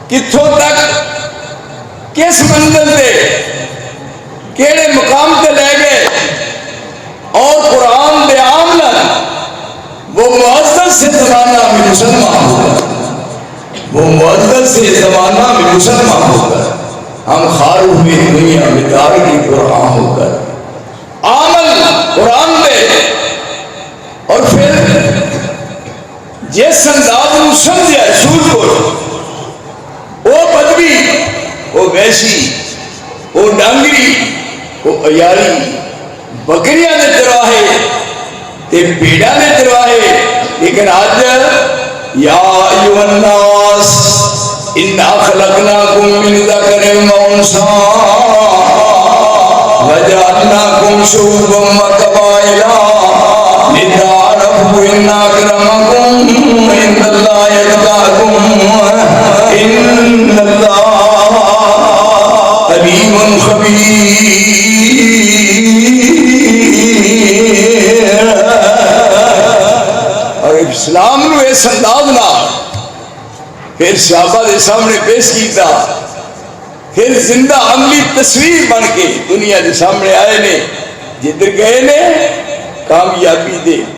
کتھوں تک کس منزل پہ کیڑے مقام تے لے گئے، اور قرآن دے عاملہ وہ معزز سے زمانہ میں مسلمان ہوگا، وہ معزز سے زمانہ میں مسلمان ہوگا، ہم خار ہوئے دنیا میں دارگی قرآن ہو کر عمل قرآن دے، اور پھر جس انداز میں سمجھا سود کو، وہ بدوی، وہ ویشی، وہ ڈانگری، وہ عیاری، بکریاں دے چرواہے تے بھیڑاں دے چرواہے، لیکن آج یا ایھا الناس انا خلقناکم من ذکر و انثی وجعلناکم شعوبا وقبائل لتعارفوا ان اکرمکم عند اللہ اتقاکم ان اللہ علیم خبیر۔ اور اسلام نو اس انداز نال پھر صحابہ دے سامنے پیش کیتا، پھر زندہ عملی تصویر بن کے دنیا دے سامنے آئے نے، جدھر گئے نے کامیابی دے